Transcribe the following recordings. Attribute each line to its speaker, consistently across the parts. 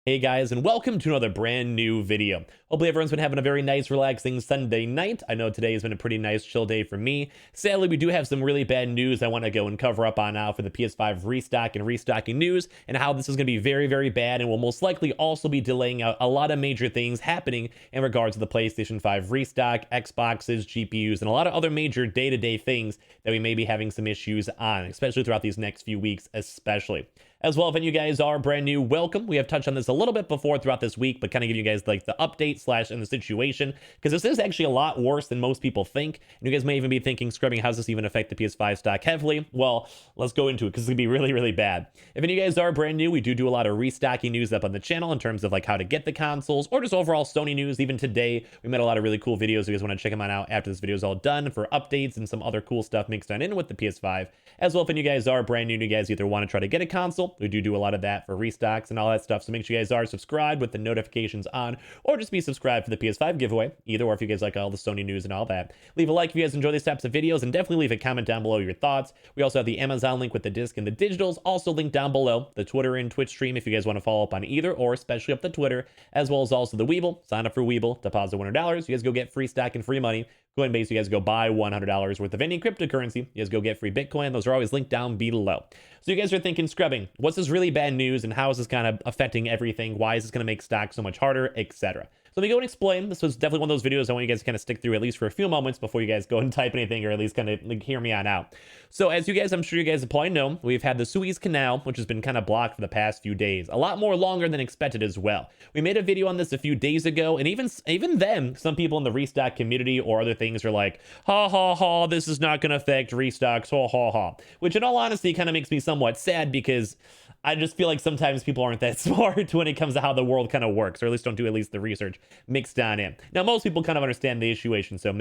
Speaker 1: Hey guys, and welcome to another brand new video. Hopefully everyone's been having a very nice, relaxing Sunday night. I know today has been a pretty nice, chill day for me. Sadly, we do have some really bad news I want to go and cover up on now for the PS5 restock and restocking news, and how this is going to be very, very bad and will most likely also be delaying out a lot of major things happening in regards to the PlayStation 5 restock, Xboxes, GPUs, and a lot of other major day-to-day things that we may be having some issues on, especially throughout these next few weeks, especially. As well, if any of you guys are brand new, welcome. We have touched on this a little bit before throughout this week, but kind of give you guys like the update slash and the situation, because this is actually a lot worse than most people think. And you guys may even be thinking, scrubbing, how does this even affect the PS5 stock heavily? Well, let's go into it, because it's gonna be really, really bad. If any of you guys are brand new, we do a lot of restocking news up on the channel in terms of like how to get the consoles, or just overall Sony news. Even today, we made a lot of really cool videos. If you guys want to check them out after this video is all done for updates and some other cool stuff mixed on in with the PS5. As well, if any of you guys are brand new and you guys either want to try to get a console, we do a lot of that for restocks and all that stuff. So make sure you guys are subscribed with the notifications on, or just be subscribed for the PS5 giveaway, either, or if you guys like all the Sony news and all that. Leave a like if you guys enjoy these types of videos, and definitely leave a comment down below your thoughts. We also have the Amazon link with the disc and the digitals, also linked down below. The Twitter and Twitch stream if you guys want to follow up on either, or especially up the Twitter, as well as also the Weeble. Sign up for Weeble, deposit $100. You guys go get free stock and free money. Coinbase, you guys go buy $100 worth of any cryptocurrency. You guys go get free Bitcoin. Those are always linked down below. So you guys are thinking, scrubbing, what's this really bad news and how is this kind of affecting everything? Why is this going to make stock so much harder, etc.? So let me go and explain. This was definitely one of those videos I want you guys to kind of stick through at least for a few moments before you guys go and type anything, or at least kind of like hear me on out. So as you guys, I'm sure you guys probably know, we've had the Suez Canal, which has been kind of blocked for the past few days. A lot more longer than expected as well. We made a video on this a few days ago, and even then, some people in the restock community or other things are like, ha ha ha, this is not going to affect restocks, ha ha ha. Which in all honesty kind of makes me somewhat sad, because I just feel like sometimes people aren't that smart when it comes to how the world kind of works, or at least don't do at least the research mixed on in. Now, most people kind of understand the situation, so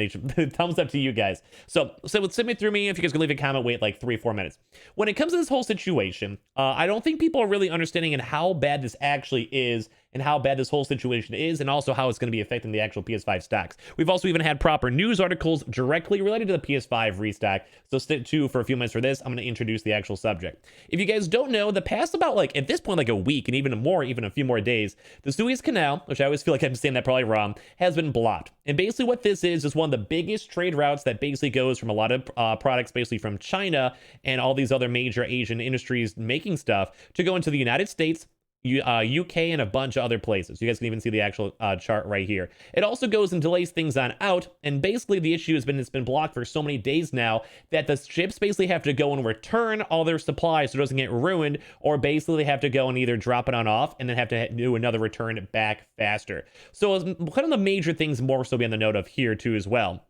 Speaker 1: thumbs up to you guys. So send me through me. If you guys can leave a comment, wait like 3-4 minutes. When it comes to this whole situation, I don't think people are really understanding in how bad this actually is, and how bad this whole situation is, and also how it's going to be affecting the actual PS5 stocks. We've also even had proper news articles directly related to the PS5 restock, so stick to for a few minutes for this. I'm going to introduce the actual subject. If you guys don't know, the past about like, at this point, like a week, and even a few more days, the Suez Canal, which I always feel like I'm saying that probably wrong, has been blocked. And basically what this is one of the biggest trade routes that basically goes from a lot of products basically from China and all these other major Asian industries making stuff to go into the United States, UK, and a bunch of other places. You guys can even see the actual chart right here. It also goes and delays things on out, and basically the issue has been it's been blocked for so many days now that the ships basically have to go and return all their supplies so it doesn't get ruined, or basically they have to go and either drop it on off and then have to do another return back faster. So one of the major things more so be on the note of here too as well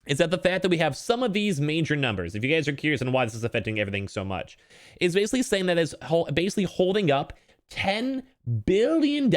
Speaker 1: is that the fact that we have some of these major numbers, if you guys are curious on why this is affecting everything so much, is basically saying that it's basically holding up $10 billion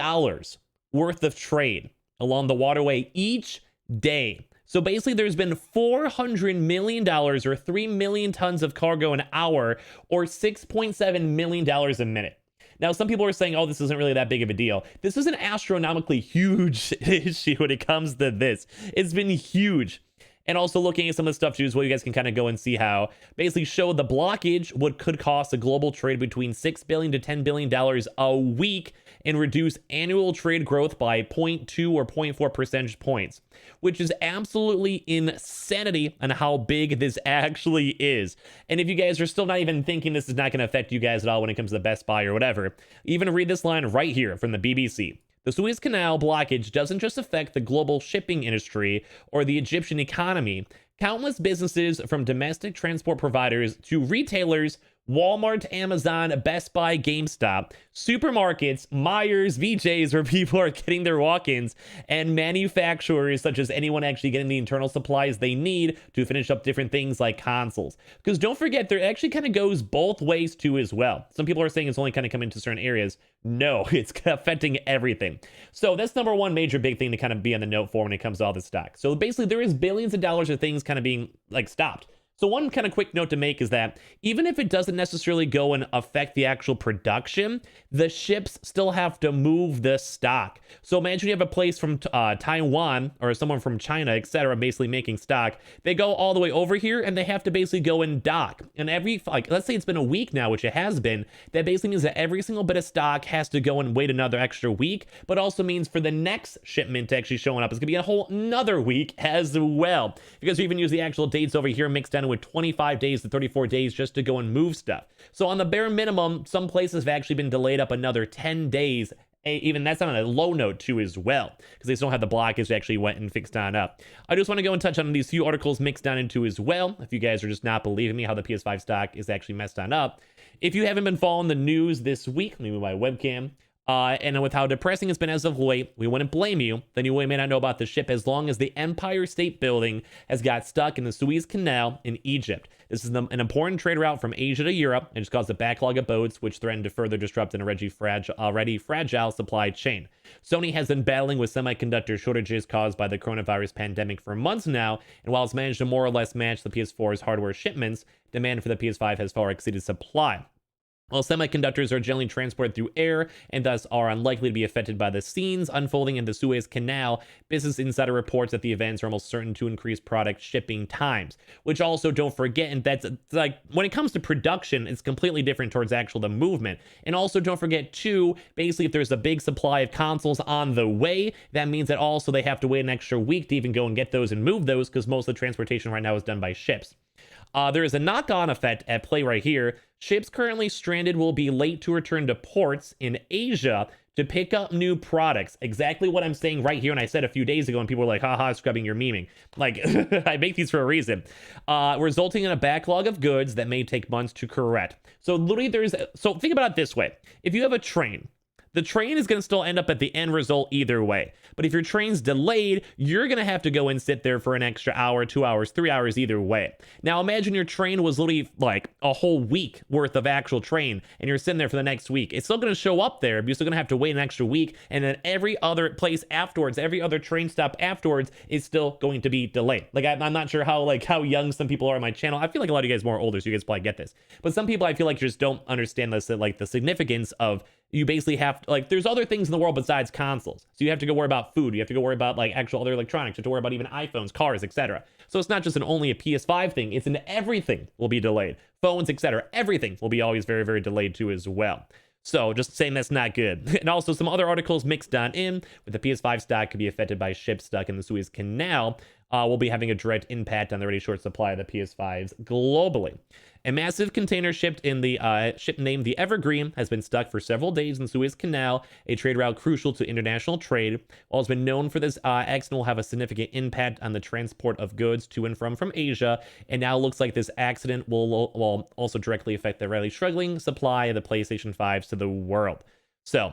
Speaker 1: worth of trade along the waterway each day. So basically there's been $400 million, or 3 million tons of cargo an hour, or $6.7 million a minute. Now, some people are saying, oh, this isn't really that big of a deal. This is an astronomically huge issue when it comes to this. It's been huge. And also looking at some of the stuff too, is what you guys can kind of go and see how basically show the blockage what could cost a global trade between $6 billion to $10 billion a week, and reduce annual trade growth by 0.2 or 0.4 percentage points, which is absolutely insanity on how big this actually is. And if you guys are still not even thinking this is not going to affect you guys at all when it comes to Best Buy or whatever, even read this line right here from the BBC. The Suez Canal blockage doesn't just affect the global shipping industry or the Egyptian economy. Countless businesses, from domestic transport providers to retailers, Walmart, Amazon, Best Buy, GameStop, supermarkets, Myers, VJs, where people are getting their walk-ins, and manufacturers such as anyone actually getting the internal supplies they need to finish up different things like consoles. Because don't forget, there actually kind of goes both ways too as well. Some people are saying it's only kind of coming to certain areas. No, it's affecting everything. So that's number one major big thing to kind of be on the note for when it comes to all this stock. So basically there is billions of dollars of things kind of being like stopped. So one kind of quick note to make is that even if it doesn't necessarily go and affect the actual production, the ships still have to move the stock. So imagine you have a place from Taiwan or someone from China, etc., basically making stock. They go all the way over here and they have to basically go and dock. And every, like, let's say it's been a week now, which it has been, that basically means that every single bit of stock has to go and wait another extra week, but also means for the next shipment to actually showing up, it's gonna be a whole another week as well. Because we even use the actual dates over here mixed down with 25 days to 34 days just to go and move stuff. So on the bare minimum, some places have actually been delayed up another 10 days. Even that's on a low note too as well, because they still have the blockage they actually went and fixed on up. I just want to go and touch on these few articles mixed down into as well, if you guys are just not believing me how the PS5 stock is actually messed on up. If you haven't been following the news this week, let me move my webcam. And with how depressing it's been as of late, we wouldn't blame you. Then you may not know about the ship as long as the Empire State Building has got stuck in the Suez Canal in Egypt. This is an important trade route from Asia to Europe and just caused a backlog of boats, which threatened to further disrupt an already fragile supply chain. Sony has been battling with semiconductor shortages caused by the coronavirus pandemic for months now, and while it's managed to more or less match the PS4's hardware shipments, demand for the PS5 has far exceeded supply. While semiconductors are generally transported through air and thus are unlikely to be affected by the scenes unfolding in the Suez Canal, Business Insider reports that the events are almost certain to increase product shipping times. Which also, don't forget, and that's like, when it comes to production, it's completely different towards the movement. And also, don't forget too, basically, if there's a big supply of consoles on the way, that means that also they have to wait an extra week to even go and get those and move those, because most of the transportation right now is done by ships. There is a knock-on effect at play right here. Ships currently stranded will be late to return to ports in Asia to pick up new products. Exactly what I'm saying right here, and I said a few days ago, and people were like, haha, scrubbing, you're memeing. Like, I make these for a reason. Resulting in a backlog of goods that may take months to correct. So literally so think about it this way. If you have a train, the train is going to still end up at the end result either way. But if your train's delayed, you're going to have to go and sit there for an extra hour, 2 hours, 3 hours either way. Now imagine your train was literally like a whole week worth of actual train and you're sitting there for the next week. It's still going to show up there, but you're still going to have to wait an extra week, and then every other place afterwards, every other train stop afterwards is still going to be delayed. Like I'm not sure how young some people are on my channel. I feel like a lot of you guys are more older, so you guys probably get this. But some people I feel like just don't understand this, like the significance of you basically have to, like, there's other things in the world besides consoles. So you have to go worry about food. You have to go worry about like actual other electronics. You have to worry about even iPhones, cars, etc. So it's not just only a PS5 thing. It's in everything will be delayed. Phones, etc. Everything will be always very, very delayed too as well. So just saying that's not good. And also some other articles mixed on in with the PS5 stock could be affected by ships stuck in the Suez Canal. Will be having a direct impact on the already short supply of the PS5s globally. A massive container ship named the Evergreen has been stuck for several days in the Suez Canal, a trade route crucial to international trade. While it's been known for this accident will have a significant impact on the transport of goods to and from Asia, and now looks like this accident will also directly affect the really struggling supply of the PlayStation 5s to the world. So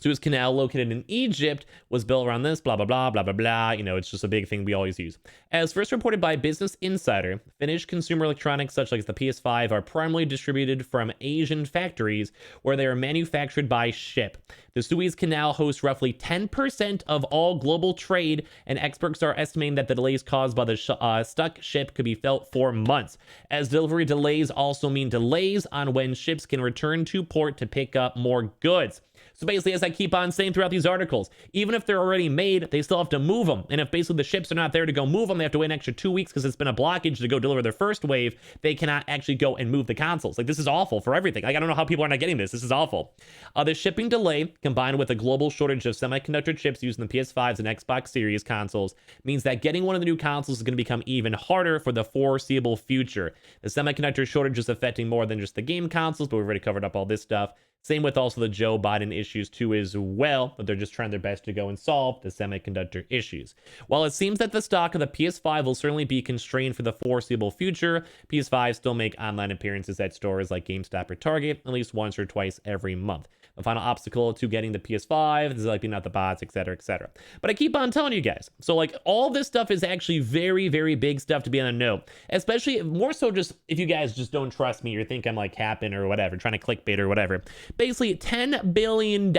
Speaker 1: Suez Canal, located in Egypt, was built around this, blah, blah, blah, blah, blah, blah. You know, it's just a big thing we always use. As first reported by Business Insider, finished consumer electronics such as the PS5 are primarily distributed from Asian factories where they are manufactured by ship. The Suez Canal hosts roughly 10% of all global trade, and experts are estimating that the delays caused by the stuck ship could be felt for months, as delivery delays also mean delays on when ships can return to port to pick up more goods. So basically, as I keep on saying throughout these articles, even if they're already made, they still have to move them. And if basically the ships are not there to go move them, they have to wait an extra 2 weeks because it's been a blockage to go deliver their first wave. They cannot actually go and move the consoles. Like, this is awful for everything. Like, I don't know how people are not getting this. This is awful. The shipping delay, combined with a global shortage of semiconductor chips used in the PS5s and Xbox Series consoles, means that getting one of the new consoles is going to become even harder for the foreseeable future. The semiconductor shortage is affecting more than just the game consoles, but we've already covered up all this stuff. Same with also the Joe Biden issues too as well, but they're just trying their best to go and solve the semiconductor issues. While it seems that the stock of the PS5 will certainly be constrained for the foreseeable future, PS5 still make online appearances at stores like GameStop or Target at least once or twice every month. the final obstacle to getting the PS5. This is like being out the bots, etc., etc. But I keep on telling you guys. So like all this stuff is actually very, very big stuff to be on the know, especially more so just if you guys just don't trust me or think I'm like capping or whatever, trying to clickbait or whatever. Basically, $10 billion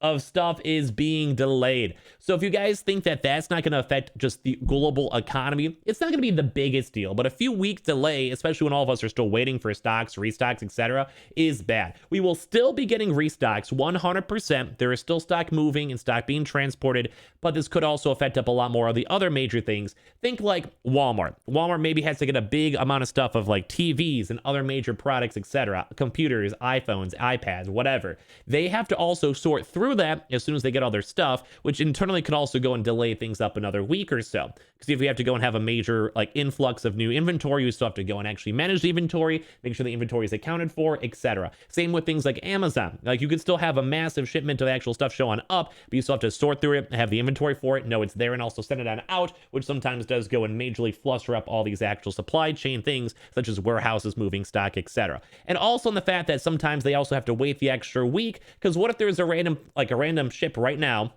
Speaker 1: of stuff is being delayed. So if you guys think that that's not going to affect just the global economy, it's not going to be the biggest deal, but a few weeks delay, especially when all of us are still waiting for stocks, restocks, etc., is bad. We will still be getting restocks 100%. There is still stock moving and stock being transported, but this could also affect up a lot more of the other major things. Think like Walmart. Walmart maybe has to get a big amount of stuff of like TVs and other major products, etc., computers, iPhones, iPads, whatever. They have to also sort through that as soon as they get all their stuff, which internally could also go and delay things up another week or so. Because if we have to go and have a major like influx of new inventory, you still have to go and actually manage the inventory, make sure the inventory is accounted for, etc. Same with things like Amazon. Like you could still have a massive shipment of actual stuff showing up, but you still have to sort through it, have the inventory for it, know it's there, and also send it on out, which sometimes does go and majorly fluster up all these actual supply chain things, such as warehouses moving stock, etc. And also in the fact that sometimes they also have to wait the extra week, because what if there's a random ship right now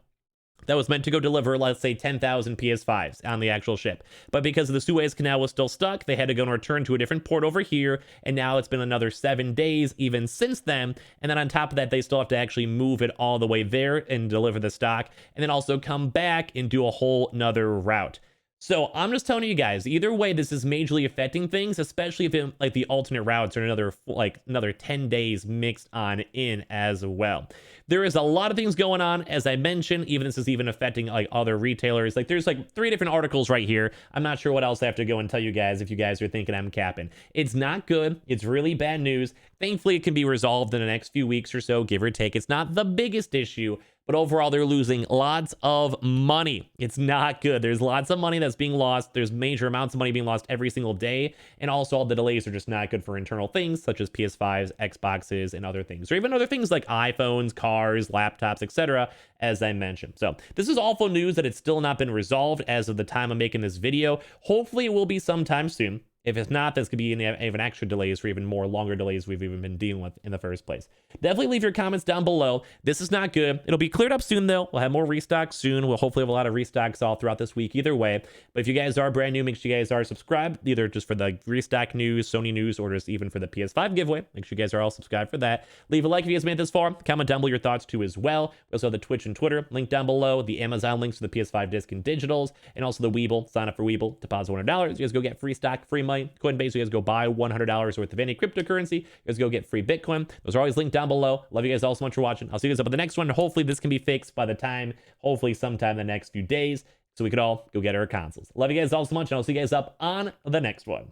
Speaker 1: that was meant to go deliver, let's say, 10,000 PS5s on the actual ship. But because the Suez Canal was still stuck, they had to go and return to a different port over here. And now it's been another 7 days even since then. And then on top of that, they still have to actually move it all the way there and deliver the stock. And then also come back and do a whole nother route. So I'm just telling you guys, either way, this is majorly affecting things, especially if it, like the alternate routes are another 10 days mixed on in as well. There is a lot of things going on, as I mentioned. Even this is even affecting like other retailers. Like there's like 3 different articles right here. I'm not sure what else I have to go and tell you guys if you guys are thinking I'm capping. It's not good. It's really bad news. Thankfully, it can be resolved in the next few weeks or so, give or take. It's not the biggest issue, but overall, they're losing lots of money. It's not good. There's lots of money that's being lost. There's major amounts of money being lost every single day. And also all the delays are just not good for internal things such as PS5s, Xboxes, and other things. Or even other things like iPhones, cars, laptops, etc., as I mentioned. So this is awful news that it's still not been resolved as of the time I'm making this video. Hopefully it will be sometime soon. If it's not, this could be even extra delays or even more longer delays we've even been dealing with in the first place. Definitely leave your comments down below. This is not good. It'll be cleared up soon, though. We'll have more restocks soon. We'll hopefully have a lot of restocks all throughout this week either way. But if you guys are brand new, make sure you guys are subscribed, either just for the restock news, Sony news, or just even for the PS5 giveaway. Make sure you guys are all subscribed for that. Leave a like if you guys made it this far. Comment down below your thoughts, too, as well. We also have the Twitch and Twitter link down below, the Amazon links for the PS5 disc and digitals, and also the Weeble. Sign up for Weeble, deposit $100. You guys go get free stock, free money. Coinbase, you guys go buy $100 worth of any cryptocurrency. You guys go get free Bitcoin. Those are always linked down below. Love you guys all so much for watching. I'll see you guys up at the next one. Hopefully this can be fixed by the time, hopefully sometime in the next few days, so we could all go get our consoles. Love you guys all so much, and I'll see you guys up on the next one.